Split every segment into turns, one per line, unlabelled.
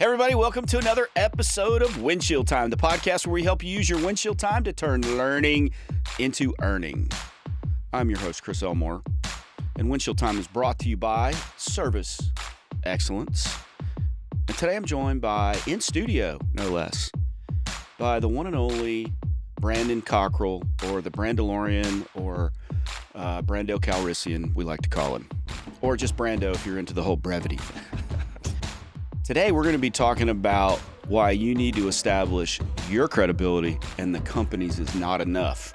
Hey everybody, welcome to another episode of Windshield Time, the podcast where we help you use your windshield time to turn learning into earning. I'm your host, Chris Elmore, and Windshield Time is brought to you by Service Excellence. And today I'm joined by, in studio, no less, by the one and only Brandon Cockrell, or the Brandalorian, or Brando Calrissian, we like to call him. Or just Brando if you're into the whole brevity thing. Today, we're going to be talking about why you need to establish your credibility and the company's is not enough.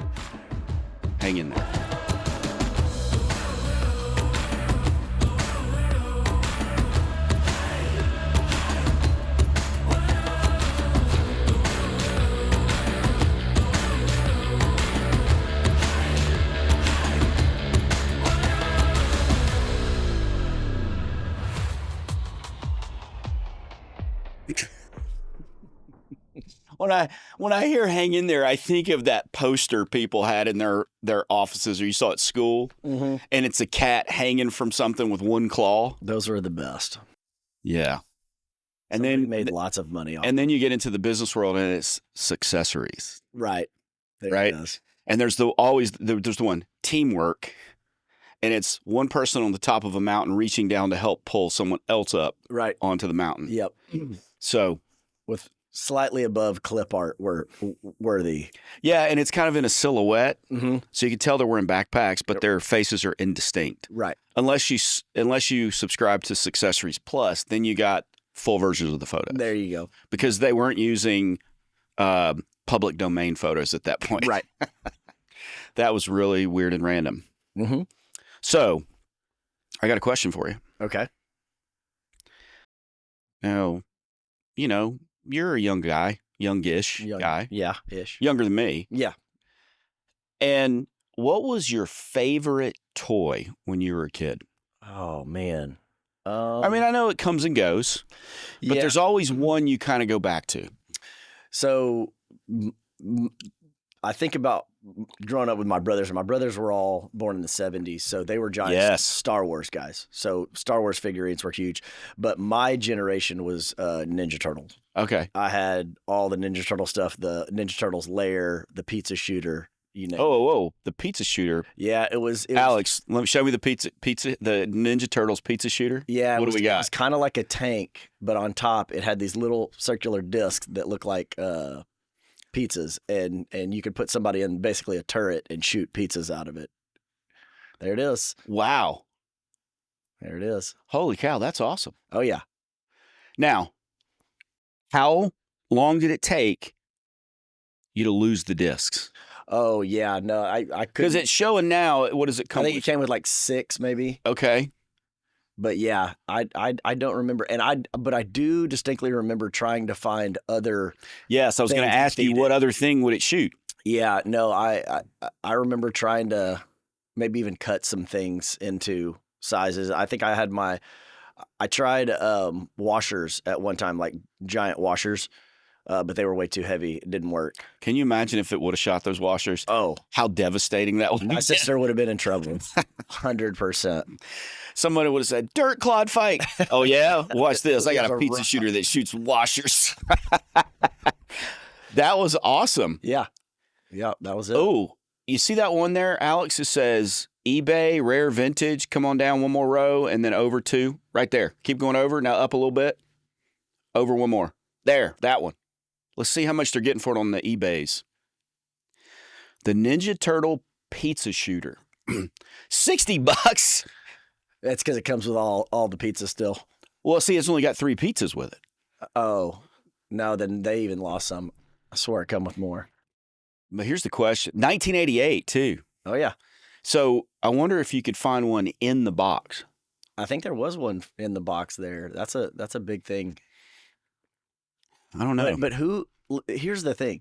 Hang in there. When I hear hang in there, I think of that poster people had in their offices or you saw at school, and it's a cat hanging from something with one claw.
Those were the best.
Yeah. And
Somebody
then
made lots of money off.
And then you get into the business world and it's accessories.
Right. There
Right.
It is.
And there's the one, teamwork. And it's one person on the top of a mountain reaching down to help pull someone else up
Right.
onto the mountain.
Yep.
So
With slightly above clip art worthy.
yeah, and it's kind of in a silhouette.
Mm-hmm.
So you can tell they're wearing backpacks, but their faces are indistinct.
Right.
Unless you subscribe to Successories Plus, then you got full versions of the photos.
There you go.
Because they weren't using public domain photos at that point.
Right.
That was really weird and random.
Mm-hmm.
So I got a question for you.
Okay.
Now, you're a young guy, youngish guy,
Yeah. Ish.
younger than me.
Yeah.
And what was your favorite toy when you were a kid?
Oh man.
I mean, I know it comes and goes, but
yeah.
there's always one you kind of go back to.
So I think about growing up with my brothers, and my brothers were all born in the 70s, so they were giant
Yes.
Star Wars guys. So Star Wars figurines were huge. But my generation was Ninja Turtles.
Okay.
I had all the Ninja Turtle stuff, the Ninja Turtles lair, the pizza shooter,
Oh, the pizza shooter.
Yeah, it was
Alex, let me show me the the Ninja Turtles pizza shooter.
Yeah,
What do we got?
It was kind of like a tank, but on top it had these little circular discs that look like pizzas, and you could put somebody in basically a turret and shoot pizzas out of it. There it is.
Wow.
There it is.
Holy cow, that's awesome.
Oh yeah.
Now, how long did it take you to lose the discs?
Oh yeah. No, I could.
Because it's showing now. What does it come
I think
with?
it came with like 6 maybe.
Okay.
But yeah, I don't remember, but I do distinctly remember trying to find other.
Yes, I was going to ask you what other thing would it shoot?
Yeah, no, I remember trying to maybe even cut some things into sizes. I think I tried washers at one time, like giant washers, but they were way too heavy. It didn't work.
Can you imagine if it would have shot those washers?
Oh,
How devastating that would be.
my sister would have been in trouble, 100%.
Somebody would have said, dirt clod fight. Oh, yeah? Watch this. I got
It's
a
a
pizza
rock.
shooter that shoots washers. That was awesome.
Yeah, that was it.
Oh, you see that one there, Alex? It says eBay, rare vintage. Come on down one more row and then over 2. Right there. Keep going over. Now up a little bit. Over one more. There, that one. Let's see how much they're getting for it on the eBays. The Ninja Turtle pizza shooter. $60.
That's because it comes with all the pizza still.
Well, see, it's only got 3 pizzas with it.
Oh, no, then they even lost some. I swear it come with more.
But here's the question. 1988, too.
Oh yeah,
So I wonder if you could find one in the box.
I think there was one in the box there. That's a big thing.
I don't know.
But here's the thing.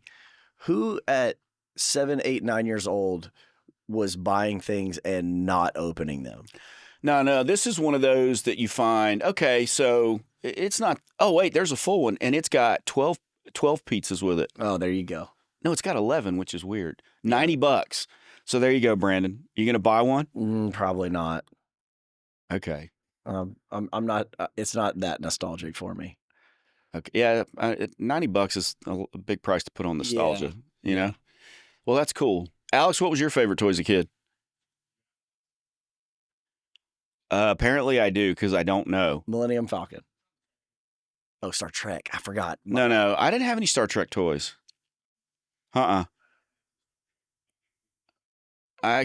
Who at 7, 8, 9 years old was buying things and not opening them?
No, this is one of those that you find, okay, so it's not, oh, wait, there's a full one, and it's got 12 pizzas with it.
Oh, there you go.
No, it's got 11, which is weird. $90. So there you go, Brandon. You going to buy one?
Probably not.
Okay.
I'm not. It's not that nostalgic for me.
Okay. Yeah, $90 is a big price to put on nostalgia. You know. Well, that's cool. Alex, what was your favorite toy as a kid? Apparently, I do because I don't know.
Millennium Falcon. Oh, Star Trek. I forgot.
No, I didn't have any Star Trek toys. I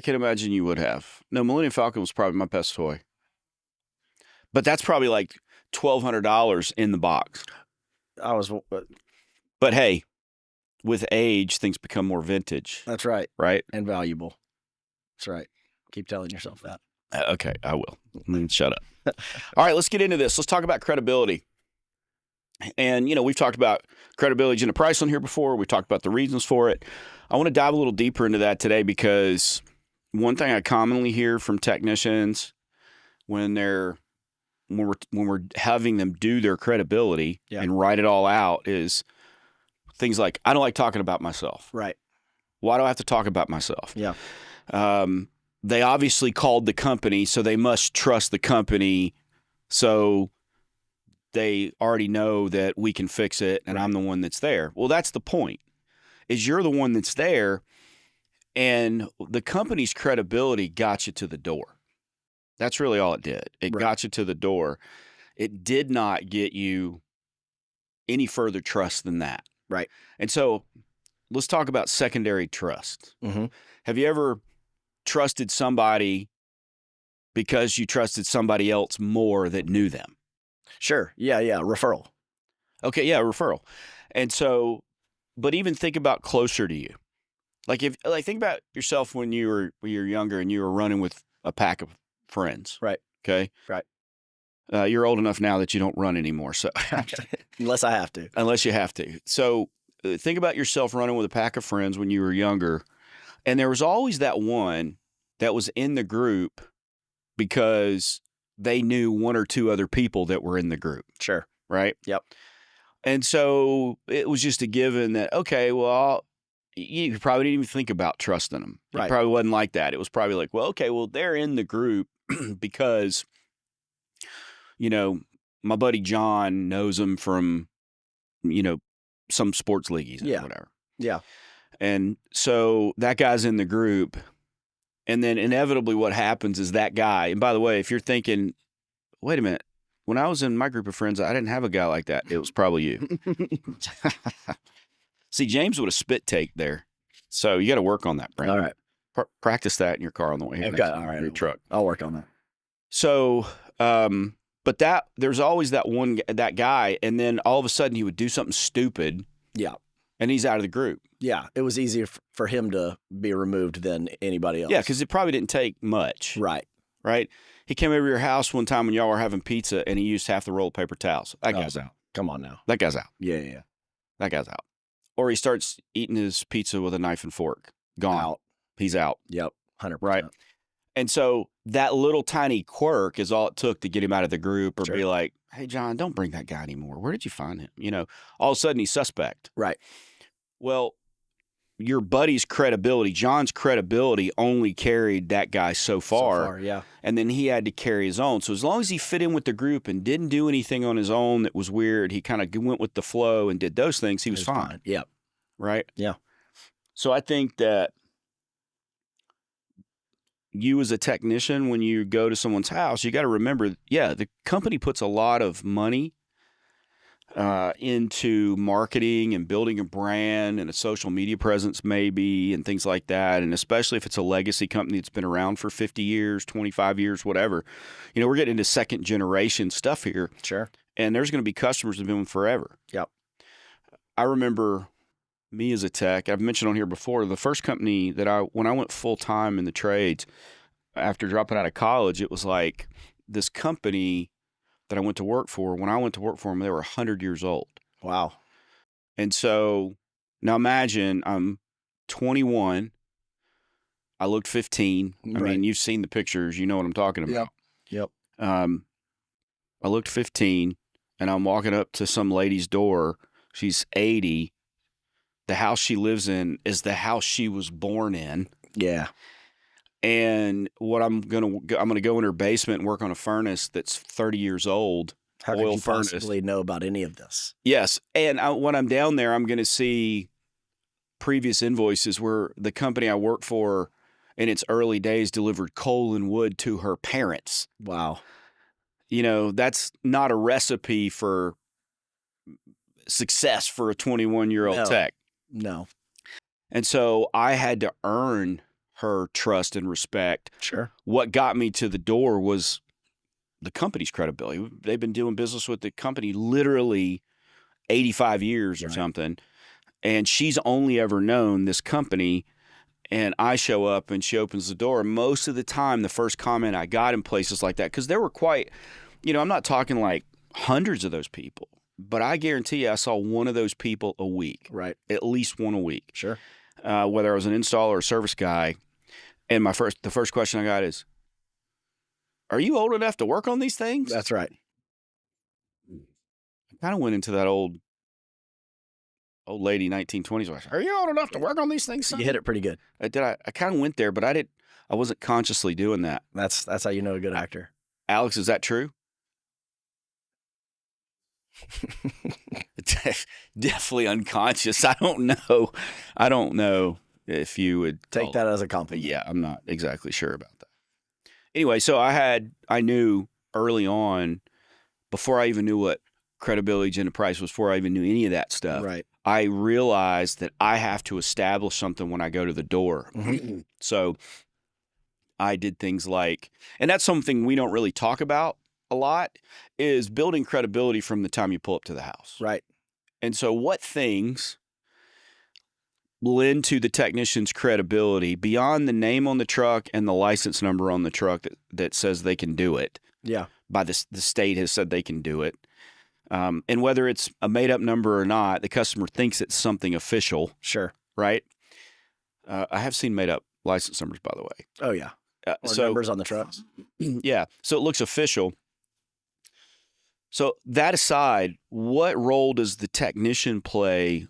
can imagine you would have. No, Millennium Falcon was probably my best toy. But that's probably like $1,200 in the box. But hey, with age, things become more vintage.
That's right.
Right?
And valuable. That's right. Keep telling yourself that.
Okay, I will. Shut up. All right, let's get into this. Let's talk about credibility. And, we've talked about credibility Jenna Price on here before. We've talked about the reasons for it. I want to dive a little deeper into that today because one thing I commonly hear from technicians when we're having them do their credibility and write it all out is things like, I don't like talking about myself.
Right.
Why do I have to talk about myself?
Yeah.
They obviously called the company, so they must trust the company. So they already know that we can fix it and I'm the one that's there. Well, that's the point, is you're the one that's there and the company's credibility got you to the door. That's really all it did. It got you to the door. It did not get you any further trust than that.
Right.
And so let's talk about secondary trust.
Mm-hmm.
Have you ever trusted somebody because you trusted somebody else more that knew them?
Sure. Yeah. Referral.
Okay. Yeah. Referral. And so, but even think about closer to you. Think about yourself when you were younger and you were running with a pack of friends.
Right.
Okay.
Right.
You're old enough now that you don't run anymore. So
unless I have to.
Unless you have to. So think about yourself running with a pack of friends when you were younger. And there was always that one that was in the group because they knew one or two other people that were in the group.
Sure.
Right?
Yep.
And so it was just a given that, okay, well, you probably didn't even think about trusting them. It probably wasn't like that. It was probably like, well, okay, well, they're in the group because, my buddy John knows them from, some sports leagues or whatever.
Yeah.
And so that guy's in the group. And then inevitably what happens is that guy, and by the way, if you're thinking, wait a minute, when I was in my group of friends, I didn't have a guy like that. It was probably you. See, James would have spit take there. So you got to work on that, Brandon.
All right.
Practice that in your car on the way here.
Okay. All right.
Your truck.
I'll work on that.
So, but there's always that guy. And then all of a sudden he would do something stupid.
Yeah.
And he's out of the group.
Yeah. It was easier for him to be removed than anybody else.
Yeah. Because it probably didn't take much.
Right.
Right. He came over your house one time when y'all were having pizza and he used half the roll of paper towels. That guy's out.
Come on now.
That guy's out.
Yeah.
That guy's out. Or he starts eating his pizza with a knife and fork. Gone.
Out.
He's out.
Yep. 100%.
Right. And so that little tiny quirk is all it took to get him out of the group or be like, hey, John, don't bring that guy anymore. Where did you find him? All of a sudden he's suspect.
Right.
Well, your buddy's credibility, John's credibility only carried that guy so far.
Yeah.
And then he had to carry his own. So as long as he fit in with the group and didn't do anything on his own that was weird, he kind of went with the flow and did those things, he was fine.
Yep.
Right?
Yeah.
So I think that you as a technician, when you go to someone's house, you got to remember, the company puts a lot of money into marketing and building a brand and a social media presence maybe and things like that. And especially if it's a legacy company that's been around for 50 years, 25 years, whatever. We're getting into second generation stuff here.
Sure.
And there's going to be customers that have been with forever.
Yep.
I remember me as a tech, I've mentioned on here before, the first company that when I went full time in the trades after dropping out of college, it was like this company that I went to work for. When I went to work for them, they were 100 years old.
Wow.
And so now imagine I'm 21. I looked 15. I mean, you've seen the pictures. You know what I'm talking about.
Yep.
I looked 15 and I'm walking up to some lady's door. She's 80. The house she lives in is the house she was born in.
Yeah.
And what I'm gonna go in her basement and work on a furnace that's 30 years old.
How
oil
could you
furnace.
possibly know about any of this?
Yes. And when I'm down there, I'm going to see previous invoices where the company I work for in its early days delivered coal and wood to her parents.
Wow.
You know, that's not a recipe for success for a 21-year-old
No.
tech.
No.
And so I had to earn her trust and respect.
Sure.
What got me to the door was the company's credibility. They've been doing business with the company literally 85 years or something. And she's only ever known this company. And I show up and she opens the door. Most of the time, the first comment I got in places like that, because there were quite, you know, I'm not talking like hundreds of those people, but I guarantee you I saw one of those people a week.
Right.
At least one a week.
Sure.
Whether I was an installer or a service guy. And the first question I got is, are you old enough to work on these things?
That's right.
I kind of went into that old lady 1920s. Are you old enough to work on these things, son?
You hit it pretty good.
I kind of went there, but I wasn't consciously doing that.
That's how you know a good actor.
Alex, is that true? Definitely unconscious. I don't know if you would
Take that as a compliment.
Yeah, I'm not exactly sure about that. Anyway, so I knew early on, before I even knew what credibility, agenda, price was, before I even knew any of that stuff.
Right.
I realized that I have to establish something when I go to the door.
Mm-hmm.
So I did things like, and that's something we don't really talk about a lot, is building credibility from the time you pull up to the house.
Right.
And so what things lend to the technician's credibility beyond the name on the truck and the license number on the truck that says they can do it?
Yeah.
By the state has said they can do it. And whether it's a made-up number or not, the customer thinks it's something official.
Sure.
Right? I have seen made-up license numbers, by the way.
Oh, yeah. Or numbers on the trucks.
Yeah. So it looks official. So that aside, what role does the technician play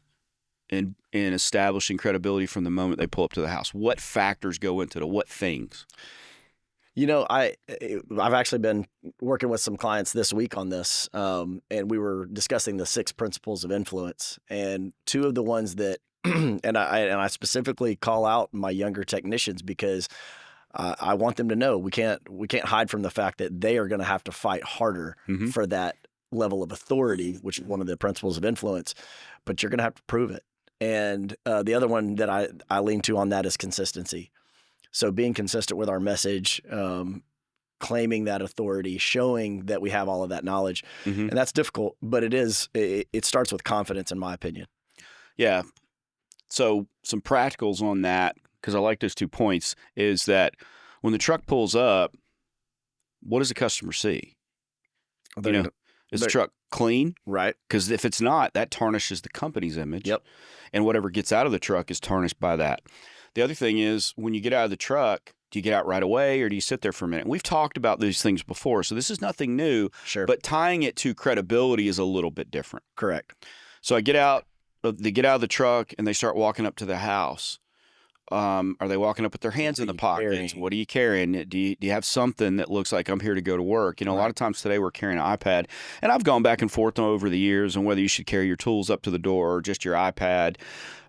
in establishing credibility from the moment they pull up to the house? What factors go into it? What things?
You know, I've actually been working with some clients this week on this, and we were discussing the 6 principles of influence. And 2 of the ones that, and I specifically call out my younger technicians because I want them to know we can't hide from the fact that they are going to have to fight harder for that level of authority, which is one of the principles of influence. But you're going to have to prove it. And the other one that I lean to on that is consistency. So being consistent with our message, claiming that authority, showing that we have all of that knowledge. And that's difficult, but it starts with confidence, in my opinion.
Yeah. So some practicals on that, because I like those 2 points, is that when the truck pulls up, what does the customer see? Is the truck clean?
Right.
Because if it's not, that tarnishes the company's image.
Yep.
And whatever gets out of the truck is tarnished by that. The other thing is, when you get out of the truck, do you get out right away or do you sit there for a minute? We've talked about these things before, so this is nothing new.
Sure.
But tying it to credibility is a little bit different.
Correct.
So they get out of the truck and they start walking up to the house. Are they walking up with their hands in the pockets? What are you carrying? Do you have something that looks like I'm here to go to work? You know, a lot of times today we're carrying an iPad, and I've gone back and forth over the years on whether you should carry your tools up to the door or just your iPad.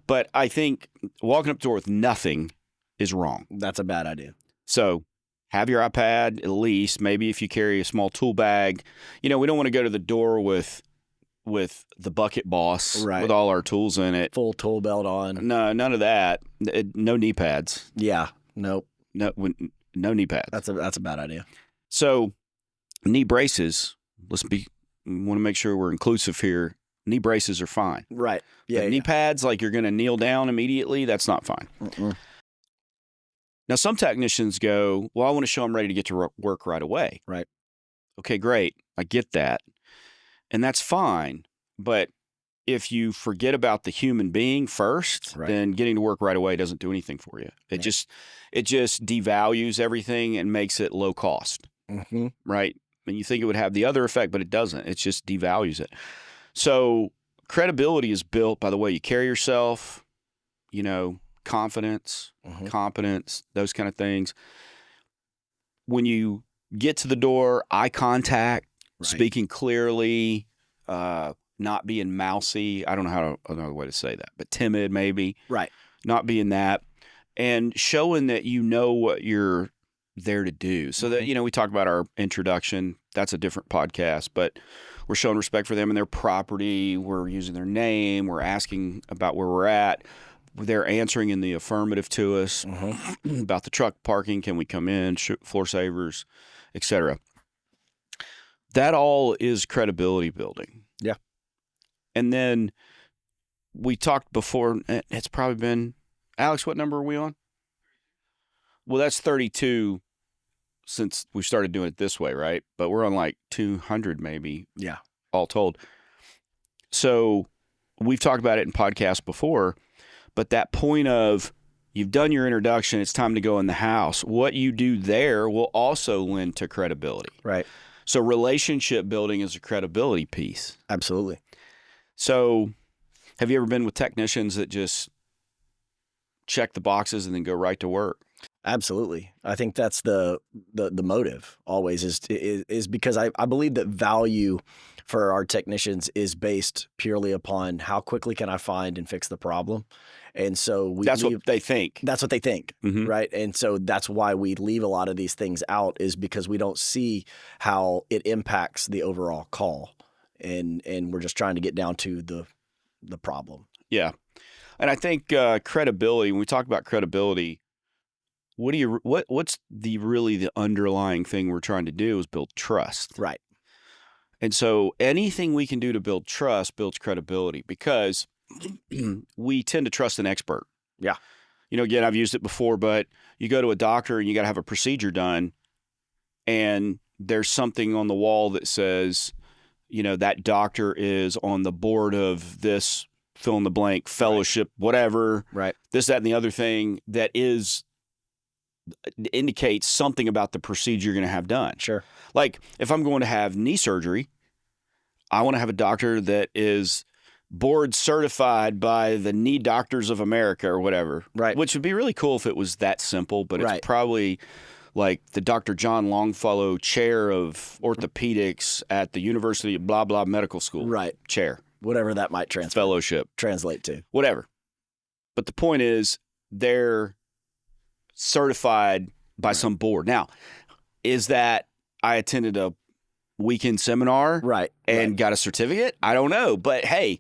But I think walking up the door with nothing is wrong.
That's a bad idea.
So have your iPad at least. Maybe if you carry a small tool bag, we don't want to go to the door with the bucket boss with all our tools in it.
Full tool belt on.
No, none of that. No knee pads.
Yeah. Nope.
No knee pads.
That's a bad idea.
So knee braces. We want to make sure we're inclusive here. Knee braces are fine.
Right. Yeah.
But knee pads, like you're going to kneel down immediately, that's not fine. Now, some technicians go, well, I want to show I'm ready to get to work right away.
Right.
Okay, great. I get that. And that's fine. But if you forget about the human being first, then getting to work right away doesn't do anything for you. It just devalues everything and makes it low cost. Right? And you think it would have the other effect, but it doesn't. It just devalues it. So credibility is built by the way you carry yourself, confidence, competence, those kind of things. When you get to the door, eye contact, speaking clearly, not being mousy. I don't know another way to say that, but timid maybe.
Right.
Not being that, and showing that you know what you're there to do. So that, we talk about our introduction. That's a different podcast, but we're showing respect for them and their property. We're using their name. We're asking about where we're at. They're answering in the affirmative to us about the truck parking. Can we come in? Floor savers, etc. That all is credibility building.
Yeah.
And then we talked before, it's probably been, Alex, what number are we on? Well, that's 32 since we started doing it this way, right? But we're on like 200 maybe.
Yeah.
All told. So we've talked about it in podcasts before, but that point of you've done your introduction, it's time to go in the house. What you do there will also lend to credibility.
Right.
So relationship building is a credibility piece.
Absolutely.
So have you ever been with technicians that just check the boxes and then go right to work?
Absolutely. I think that's the motive always is because I believe that value for our technicians is based purely upon how quickly can I find and fix the problem. And so
what they think.
That's what they think, right? And so that's why we leave a lot of these things out, is because we don't see how it impacts the overall call. And we're just trying to get down to the problem.
Yeah. And I think credibility, when we talk about credibility, what's the underlying thing we're trying to do is build trust.
Right.
And so anything we can do to build trust builds credibility, because we tend to trust an expert.
Yeah.
Again, I've used it before, but you go to a doctor and you got to have a procedure done, and there's something on the wall that says, that doctor is on the board of this fill in the blank fellowship, whatever,
right?
This, that, and the other thing that indicates something about the procedure you're going to have done.
Sure.
Like if I'm going to have knee surgery, I want to have a doctor that is board certified by the Knee Doctors of America or whatever.
Right.
Which would be really cool if it was that simple, but
right.
It's probably like the Dr. John Longfellow Chair of Orthopedics at the University of blah, blah medical school.
Right.
Chair.
Whatever that might translate to.
Whatever. But the point is, they're certified by some board. Now, is that I attended a weekend seminar and got a certificate? I don't know. But hey,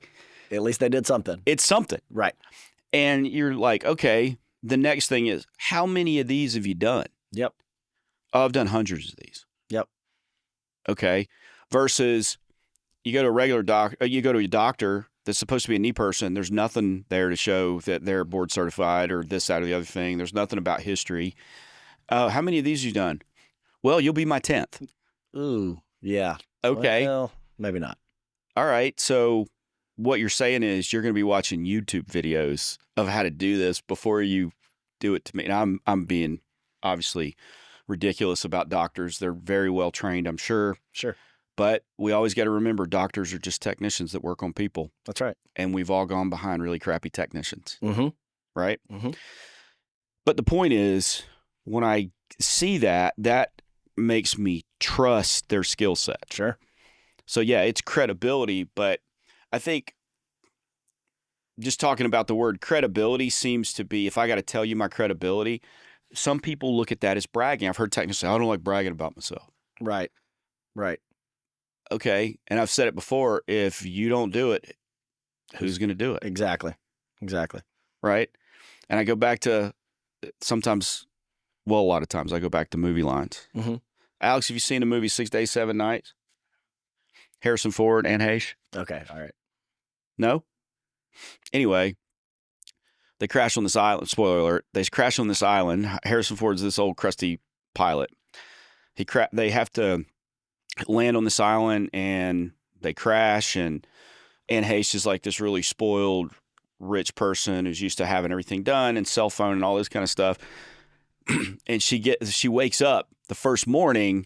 at least they did something.
It's something.
Right.
And you're like, okay, the next thing is, how many of these have you done?
Yep.
Oh, I've done hundreds of these.
Yep.
Okay. Versus you go to a regular you go to a doctor that's supposed to be a knee person. There's nothing there to show that they're board certified or this, that, or the other thing. There's nothing about history. How many of these have you done? Well, you'll be my 10th.
Ooh, yeah.
Okay.
Well, maybe not.
All right. So what you're saying is you're going to be watching YouTube videos of how to do this before you do it to me. And I'm being obviously ridiculous about doctors. They're very well trained, I'm sure.
Sure.
But we always got to remember, doctors are just technicians that work on people.
That's right.
And we've all gone behind really crappy technicians.
Mm-hmm.
Right?
Mm-hmm.
But the point is, when I see that makes me trust their skill set.
Sure.
So, yeah, it's credibility. But I think just talking about the word credibility seems to be, if I got to tell you my credibility, some people look at that as bragging. I've heard technicians say, I don't like bragging about myself.
Right. Right.
Okay. And I've said it before, if you don't do it, who's going to do it?
Exactly.
Right. And I go back to sometimes, well, a lot of times I go back to movie lines.
Mm-hmm.
Alex, have you seen the movie 6 Days, 7 Nights? Harrison Ford, Anne Heche?
Okay. All right.
No? Anyway, they crash on this island. Spoiler alert. They crash on this island. Harrison Ford's this old crusty pilot. They have to land on this island and they crash, and Anne Heche is like this really spoiled rich person who's used to having everything done and cell phone and all this kind of stuff. And she wakes up the first morning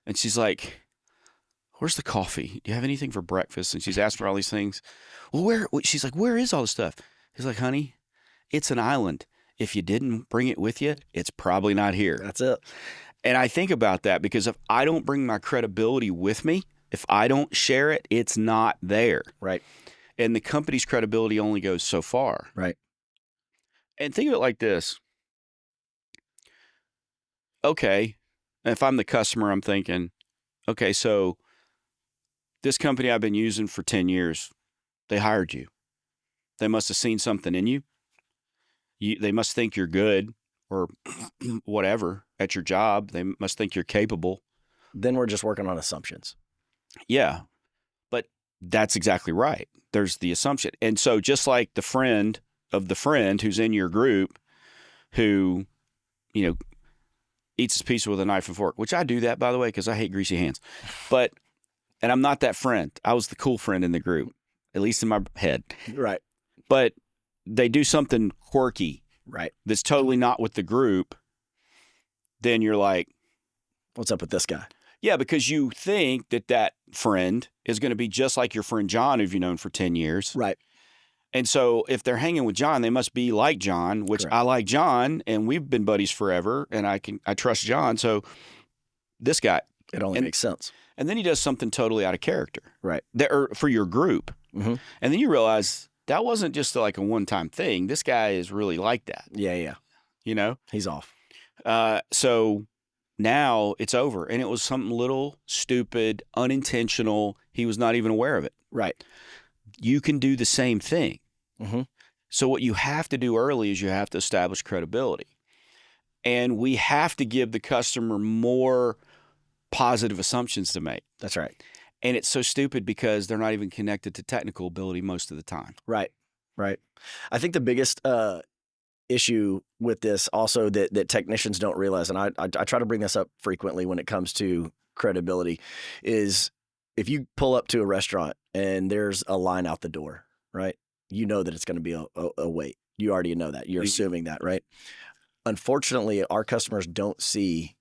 and she's like, where's the coffee? Do you have anything for breakfast? And she's asking for all these things. Well, she's like, where is all this stuff? He's like, honey, it's an island. If you didn't bring it with you, it's probably not here.
That's it.
And I think about that because if I don't bring my credibility with me, If I don't share it, it's not there.
Right.
And the company's credibility only goes so far.
Right.
And think of it like this. Okay, if I'm the customer, I'm thinking, okay, so this company I've been using for 10 years, they hired you. They must have seen something in you. They must think you're good or whatever at your job. They must think you're capable.
Then we're just working on assumptions.
Yeah, but that's exactly right. There's the assumption. And so just like the friend of the friend who's in your group who, eats his pizza with a knife and fork, which I do that, by the way, because I hate greasy hands. And I'm not that friend. I was the cool friend in the group, at least in my head.
Right.
But they do something quirky.
Right.
That's totally not with the group. Then you're like,
what's up with this guy?
Yeah, because you think that friend is going to be just like your friend John, who you've known for 10 years.
Right.
And so if they're hanging with John, they must be like John, which
Correct.
I like John, and we've been buddies forever, and I trust John. So this guy.
It only makes sense.
And then he does something totally out of character.
Right.
For your group.
Mm-hmm.
And then you realize that wasn't just like a one-time thing. This guy is really like that.
Yeah. He's off.
So now it's over. And it was something little, stupid, unintentional. He was not even aware of it.
Right.
You can do the same thing.
Mm-hmm.
So what you have to do early is you have to establish credibility. And we have to give the customer more positive assumptions to make.
That's right.
And it's so stupid because they're not even connected to technical ability most of the time.
Right. I think the biggest issue with this also that technicians don't realize, and I try to bring this up frequently when it comes to credibility, is if you pull up to a restaurant and there's a line out the door, right? You know that it's going to be a wait. You already know that. You're assuming that, right? Unfortunately, our customers don't see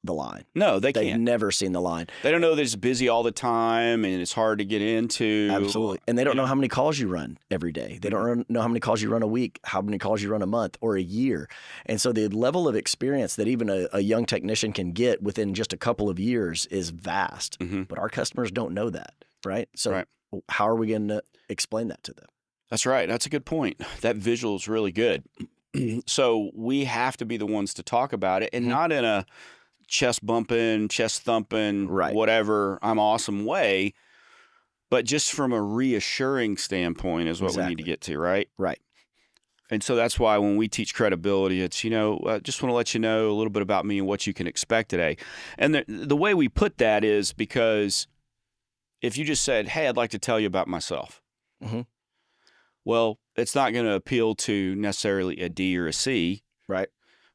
the line.
No, they
They've
can't.
never seen the line.
They don't know that it's busy all the time and it's hard to get into.
Absolutely. And they don't know how many calls you run every day. They don't know how many calls you run a week, how many calls you run a month or a year. And so the level of experience that even a young technician can get within just a couple of years is vast.
Mm-hmm.
But our customers don't know that, right? So
Right.
How are we going to explain that to them?
That's right. That's a good point. That visual is really good. So we have to be the ones to talk about it and
Mm-hmm.
not in a chest bumping, chest thumping,
Right.
whatever, I'm awesome way, but just from a reassuring standpoint is what we need to get to, right?
Right.
And so that's why when we teach credibility, it's, just want to let you know a little bit about me and what you can expect today. And the way we put that is because if you just said, hey, I'd like to tell you about myself.
Mm-hmm.
Well, it's not going to appeal to necessarily a D or a C.
Right.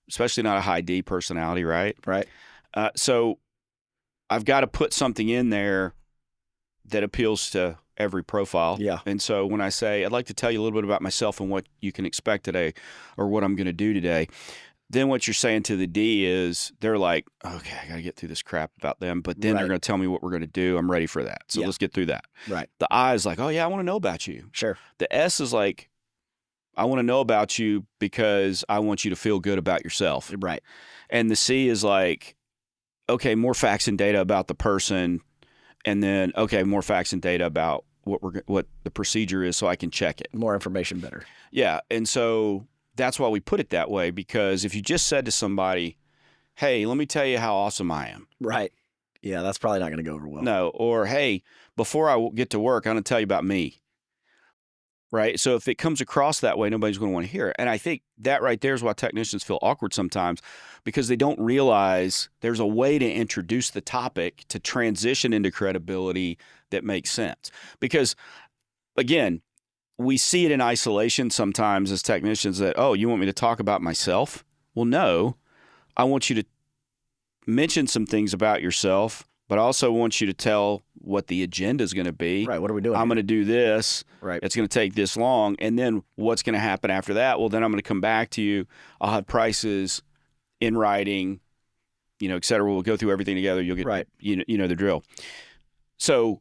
Especially not a high D personality, right?
Right.
So I've got to put something in there that appeals to every profile.
Yeah.
And so when I say, I'd like to tell you a little bit about myself and what you can expect today or what I'm going to do today, then what you're saying to the D is they're like, okay, I got to get through this crap about them. But then they're going to tell me what we're going to do. I'm ready for that. So let's get through that.
Right.
The I is like, oh, yeah, I want to know about you.
Sure.
The S is like, I want to know about you because I want you to feel good about yourself.
Right.
And the C is like, okay, more facts and data about the person. And then, okay, more facts and data about what the procedure is so I can check it.
More information, better.
Yeah. And so that's why we put it that way, because if you just said to somebody, hey, let me tell you how awesome I am.
Right. Yeah, that's probably not going to go over well.
No. Or, hey, before I get to work, I'm going to tell you about me. Right. So if it comes across that way, nobody's going to want to hear it. And I think that right there is why technicians feel awkward sometimes, because they don't realize there's a way to introduce the topic to transition into credibility that makes sense. Because, again, we see it in isolation sometimes as technicians that, oh, you want me to talk about myself? Well, no. I want you to mention some things about yourself, but I also want you to tell what the agenda is going to be.
Right. What are we doing?
I'm going to do this.
Right.
It's going to take this long. And then what's going to happen after that? Well, then I'm going to come back to you. I'll have prices in writing, et cetera. We'll go through everything together. You'll get,
right.
You know the drill. So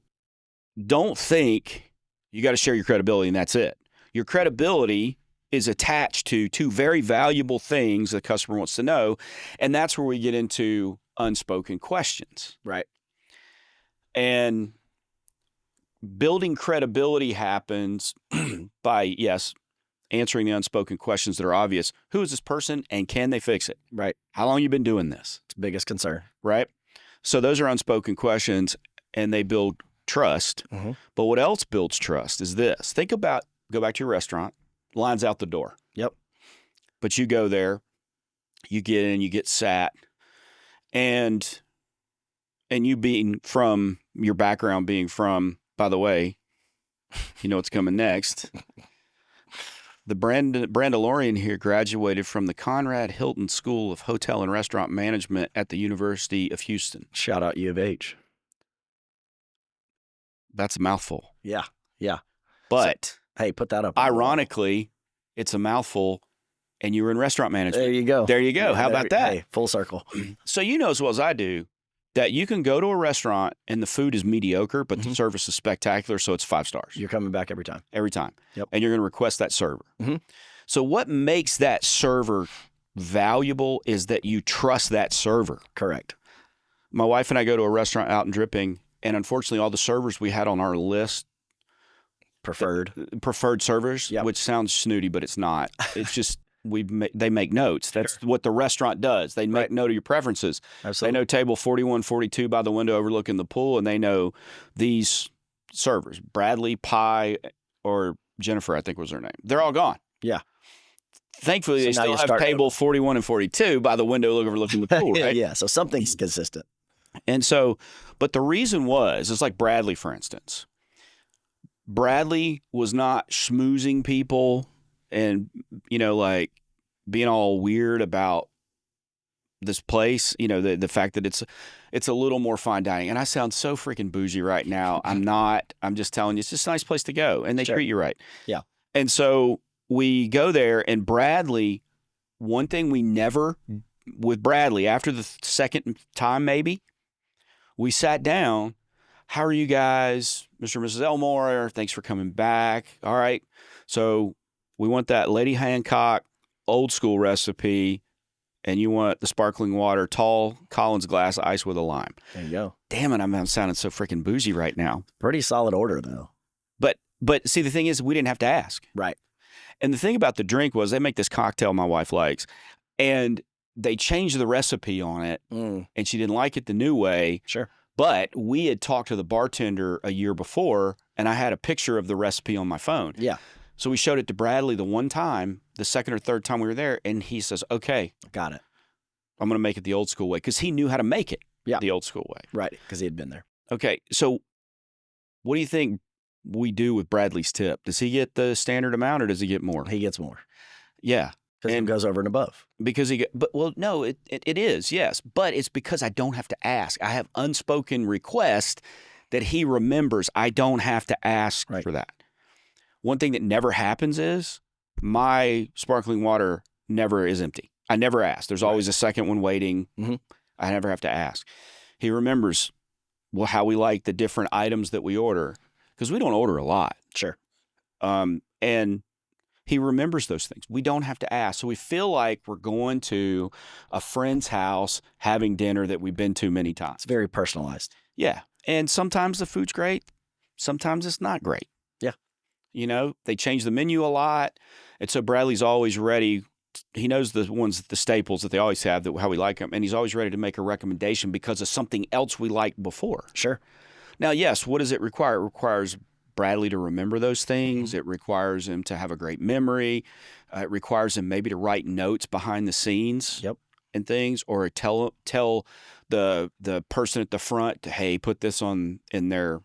don't think you got to share your credibility and that's it. Your credibility is attached to two very valuable things the customer wants to know. And that's where we get into unspoken questions.
Right.
And building credibility happens by, yes, answering the unspoken questions that are obvious. Who is this person and can they fix it?
Right.
How long you been doing this?
It's the biggest concern.
Right. So those are unspoken questions and they build trust. But what else builds trust is this. Go back to your restaurant, lines out the door.
Yep.
But you go there, you get in, you get sat, and you being from your background being from, by the way, you know what's coming next. The Brandalorian here graduated from the Conrad Hilton School of Hotel and Restaurant Management at the University of Houston.
Shout out U of H.
That's a mouthful.
Yeah. Yeah.
But
hey, put that up.
Ironically, it's a mouthful, and you were in restaurant management.
There you go.
There you go. How about that?
Hey, full circle.
So you know as well as I do that you can go to a restaurant and the food is mediocre, but the service is spectacular, so it's 5 stars.
You're coming back every time.
Every time.
Yep.
And you're going to request that server. So what makes that server valuable is that you trust that server.
Correct.
My wife and I go to a restaurant out in Dripping, and unfortunately all the servers we had on our list, preferred servers, which sounds snooty, but it's not. It's just they make notes. That's what the restaurant does. They make note of your preferences.
Absolutely.
They know table 41, 42 by the window overlooking the pool, and they know these servers, Bradley, Pye, or Jennifer, I think was her name. They're all gone.
Yeah.
Thankfully, they still have table 41 and 42 by the window overlooking the pool, right?
Yeah, so something's consistent.
And so, but the reason it's like Bradley, for instance. Bradley was not schmoozing people and, like being all weird about this place, the fact that it's a little more fine dining. And I sound so freaking bougie right now. I'm not. I'm just telling you, it's just a nice place to go, and they treat you right.
Yeah.
And so we go there, and Bradley, one thing we never, with Bradley, after the second time maybe, we sat down. How are you guys, Mr. and Mrs. Elmore? Thanks for coming back. All right. So we want that Lady Hancock old school recipe, and you want the sparkling water, tall Collins glass ice with a lime.
There you go.
Damn it, I'm sounding so freaking bougie right now.
Pretty solid order, though.
But see, the thing is, we didn't have to ask.
Right.
And the thing about the drink was they make this cocktail my wife likes, and they changed the recipe on it, and she didn't like it the new way.
Sure.
But we had talked to the bartender a year before, and I had a picture of the recipe on my phone.
Yeah.
So we showed it to Bradley the one time, the second or third time we were there, and he says, okay.
Got it.
I'm going to make it the old school way, because he knew how to make it the old school way.
Right, because he had been there.
Okay, so what do you think we do with Bradley's tip? Does he get the standard amount, or does he get more?
He gets more.
Yeah.
Because it goes over and above.
Because no, it is, yes. But it's because I don't have to ask. I have unspoken request that he remembers. I don't have to ask for that. One thing that never happens is my sparkling water never is empty. I never ask. There's always a second one waiting. I never have to ask. He remembers how we like the different items that we order, because we don't order a lot.
Sure.
And he remembers those things. We don't have to ask. So we feel like we're going to a friend's house having dinner that we've been to many times.
It's very personalized.
Yeah. And sometimes the food's great. Sometimes it's not great.
Yeah.
They change the menu a lot. And so Bradley's always ready. He knows the staples that they always have, how we like them. And he's always ready to make a recommendation because of something else we liked before.
Sure.
Now, yes, what does it require? It requires Bradley to remember those things. It requires him to have a great memory. It requires him maybe to write notes behind the scenes and things, or tell the person at the front, hey, put this in their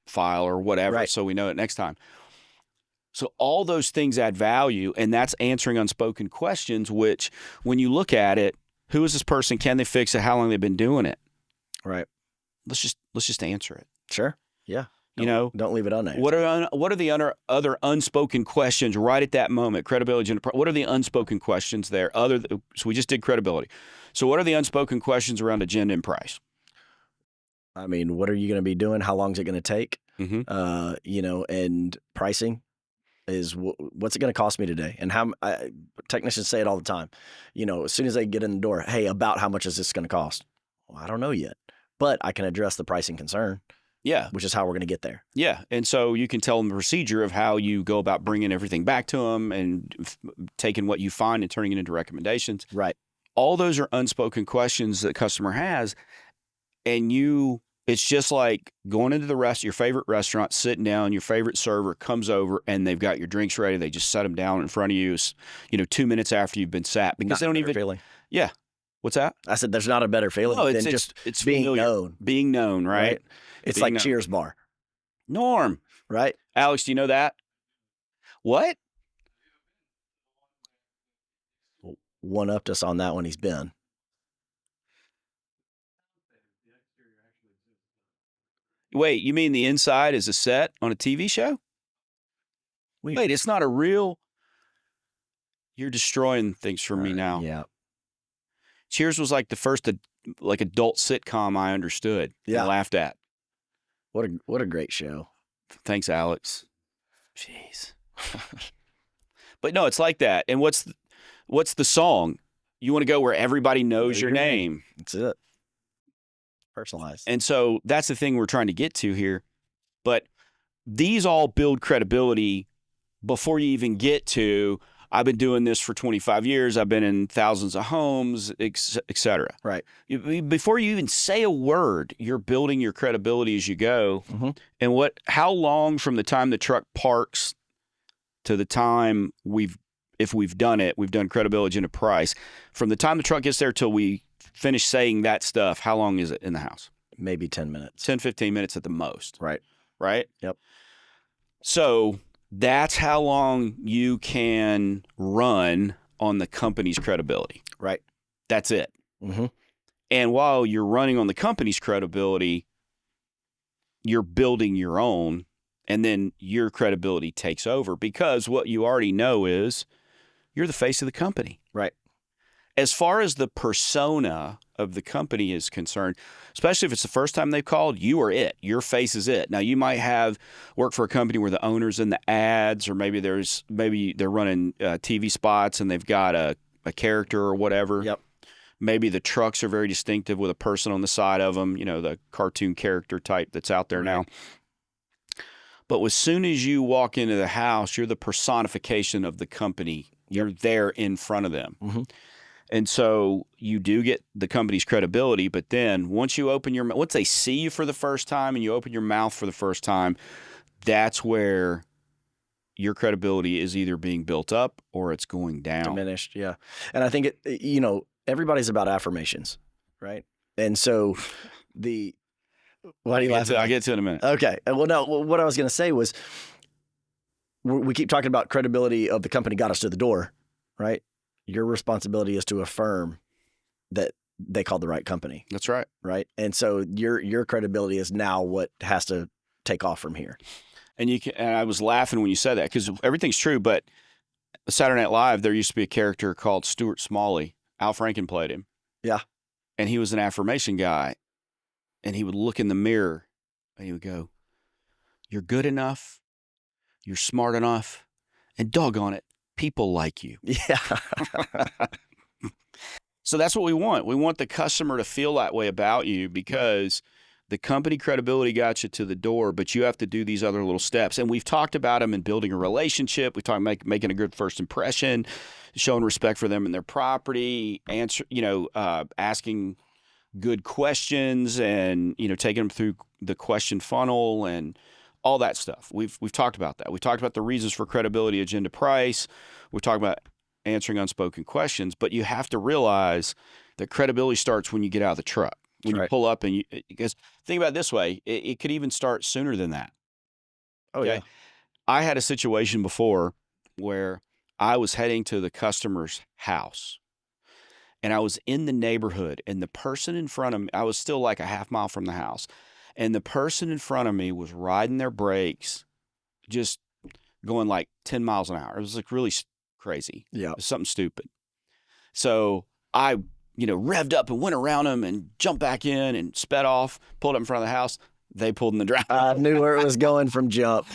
file or whatever, so we know it next time. So all those things add value, and that's answering unspoken questions, which when you look at it, who is this person? Can they fix it? How long they've been doing it?
Right.
Let's just answer it.
Sure. Yeah. Don't leave it unanswered.
What are the other unspoken questions right at that moment? Credibility. What are the unspoken questions there? So we just did credibility. So what are the unspoken questions around agenda and price?
I mean, what are you going to be doing? How long is it going to take? And pricing is what's it going to cost me today? And technicians say it all the time. As soon as they get in the door, hey, about how much is this going to cost? Well, I don't know yet. but I can address the pricing concern.
Yeah.
Which is how we're going to get there.
Yeah. And so you can tell them the procedure of how you go about bringing everything back to them and taking what you find and turning it into recommendations.
Right.
All those are unspoken questions that the customer has. And it's just like going into your favorite restaurant, sitting down, your favorite server comes over and they've got your drinks ready. They just set them down in front of you, 2 minutes after you've been sat because they don't even.
Feeling.
Yeah. What's that?
I said there's not a better feeling than it's being
familiar.
known.
Being known, right?
It's
being
like
known.
Cheers bar.
Norm.
Right?
Alex, do you know that? What?
One-upped us on that one. He's been.
Wait, you mean the inside is a set on a TV show? Wait, it's not a real... You're destroying things for me now.
Yeah. Cheers
was like the first adult sitcom I understood and laughed at.
What a great show.
Thanks, Alex. Jeez. But no, it's like that. And what's the song? You want to go where everybody knows your name.
That's it. Personalized.
And so that's the thing we're trying to get to here. But these all build credibility before you even get to, I've been doing this for 25 years. I've been in thousands of homes, et cetera.
Right.
Before you even say a word, you're building your credibility as you go.
Mm-hmm.
And how long from the time the truck parks to the time if we've done credibility into price, from the time the truck gets there till we finish saying that stuff, how long is it in the house?
Maybe 10 minutes.
10, 15 minutes at the most.
Right.
Right?
Yep.
So that's how long you can run on the company's credibility.
Right.
That's it.
Mm-hmm.
And while you're running on the company's credibility, you're building your own, and then your credibility takes over because what you already know is you're the face of the company.
Right.
As far as the persona of the company is concerned, especially if it's the first time they've called, you are it. Your face is it. Now, you might work for a company where the owner's in the ads, or maybe they're running TV spots and they've got a character or whatever.
Yep.
Maybe the trucks are very distinctive with a person on the side of them, the cartoon character type that's out there now. But as soon as you walk into the house, you're the personification of the company. You're there in front of them.
Mm-hmm.
And so you do get the company's credibility, but then once they see you for the first time and you open your mouth for the first time, that's where your credibility is either being built up or it's going down.
Diminished, yeah. And I think everybody's about affirmations, right? And so why do you laugh?
I'll get to it in a minute.
Okay. Well, no, what I was going to say was we keep talking about credibility of the company got us to the door, right? Your responsibility is to affirm that they called the right company.
That's right.
Right. And so your credibility is now what has to take off from here.
And I was laughing when you said that because everything's true. But Saturday Night Live, there used to be a character called Stuart Smalley. Al Franken played him.
Yeah.
And he was an affirmation guy. And he would look in the mirror and he would go, "You're good enough. You're smart enough. And doggone it, people like you."
Yeah.
So that's what we want. We want the customer to feel that way about you because the company credibility got you to the door, but you have to do these other little steps. And we've talked about them in building a relationship. We talked about making a good first impression, showing respect for them and their property, asking good questions and, taking them through the question funnel and all that stuff. We've talked about that. We talked about the reasons for credibility, agenda, price. We talked about answering unspoken questions, but you have to realize that credibility starts when you get out of the truck. When you pull up because think about it this way, it could even start sooner than that.
Oh, okay? Yeah.
I had a situation before where I was heading to the customer's house and I was in the neighborhood and the person in front of me, I was still like a half mile from the house. And the person in front of me was riding their brakes, just going like 10 miles an hour. It was like really crazy.
Yeah.
It was something stupid. So I, revved up and went around them and jumped back in and sped off, pulled up in front of the house. They pulled in the driveway.
I knew where it was going from jump.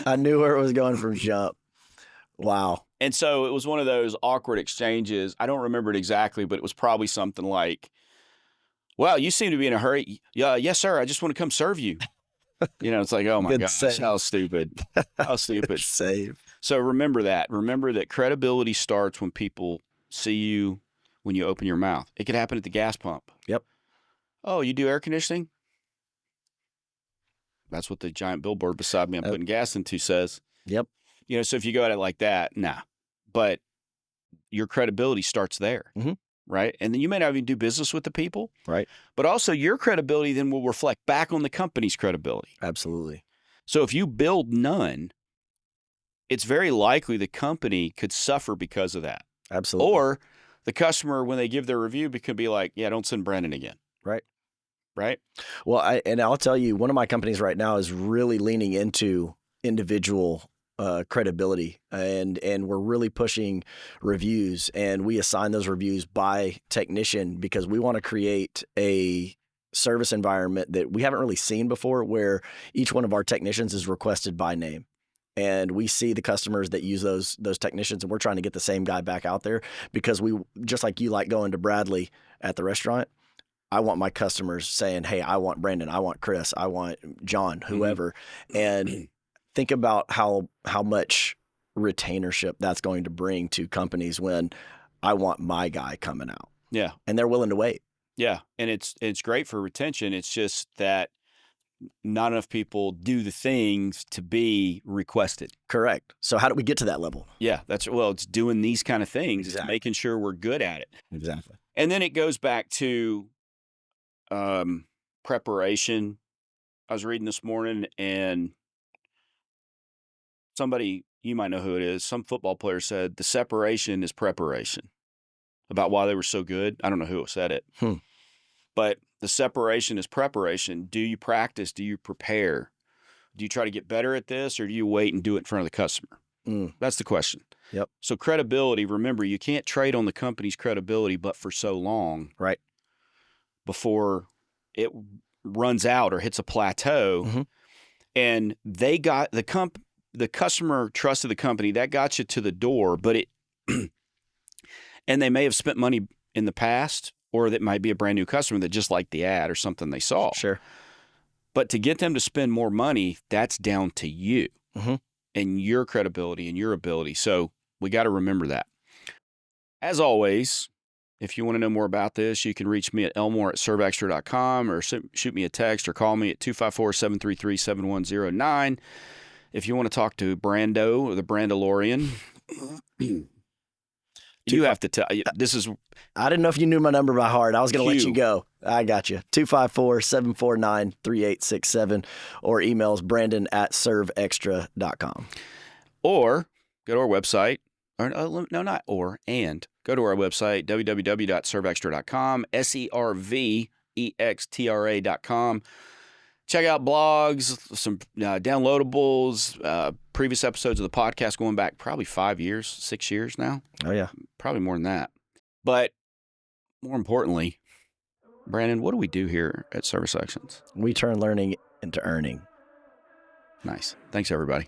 Wow.
And so it was one of those awkward exchanges. I don't remember it exactly, but it was probably something like, Well, you seem to be in a hurry. Yeah, yes, sir. I just want to come serve you. It's like, oh my
Good
gosh,
save.
how stupid. How stupid.
Save.
So remember that. Remember that credibility starts when people see you when you open your mouth. It could happen at the gas pump.
Yep.
Oh, you do air conditioning? That's what the giant billboard beside me I'm putting gas into says.
Yep.
So if you go at it like that, nah. But your credibility starts there, right? And then you may not even do business with the people.
Right.
But also your credibility then will reflect back on the company's credibility.
Absolutely.
So if you build none, it's very likely the company could suffer because of that.
Absolutely.
Or the customer, when they give their review, could be like, yeah, don't send Brandon again.
Right.
Right.
Well, I'll tell you, one of my companies right now is really leaning into individual credibility, and we're really pushing reviews, and we assign those reviews by technician because we want to create a service environment that we haven't really seen before, where each one of our technicians is requested by name. And we see the customers that use those technicians, and we're trying to get the same guy back out there because we, just like you like going to Bradley at the restaurant, I want my customers saying, hey, I want Brandon, I want Chris, I want John, whoever. And think about how much retainership that's going to bring to companies when I want my guy coming out.
Yeah.
And they're willing to wait.
Yeah. And it's great for retention. It's just that not enough people do the things to be requested.
Correct. So how do we get to that level?
Yeah, it's doing these kind of things.
Exactly.
It's making sure we're good at it.
Exactly.
And then it goes back to preparation. I was reading this morning, and somebody, you might know who it is, some football player said the separation is preparation, about why they were so good. I don't know who said it. But the separation is preparation. Do you practice? Do you prepare? Do you try to get better at this, or do you wait and do it in front of the customer? That's the question.
Yep.
So credibility, remember, you can't trade on the company's credibility but for so long.
Right.
Before it runs out or hits a plateau. And they got the customer trusted the company. That got you to the door, but and they may have spent money in the past, or that might be a brand new customer that just liked the ad or something they saw.
Sure.
But to get them to spend more money, that's down to you and your credibility and your ability. So we got to remember that. As always, if you want to know more about this, you can reach me at elmore@servextra.com, or shoot me a text or call me at 254-733-7109. If you want to talk to Brando or the Brandalorian, you have to tell. This is.
I didn't know if you knew my number by heart. I was going to let you go. I got you. 254-749-3867, or emails brandon@servextra.com.
Or go to our website. Or no, not or, and go to our website, www.servextra.com, servextra.com. Check out blogs, some downloadables, previous episodes of the podcast going back probably 5 years, 6 years now.
Oh, yeah.
Probably more than that. But more importantly, Brandon, what do we do here at Service Sections?
We turn learning into earning.
Nice. Thanks, everybody.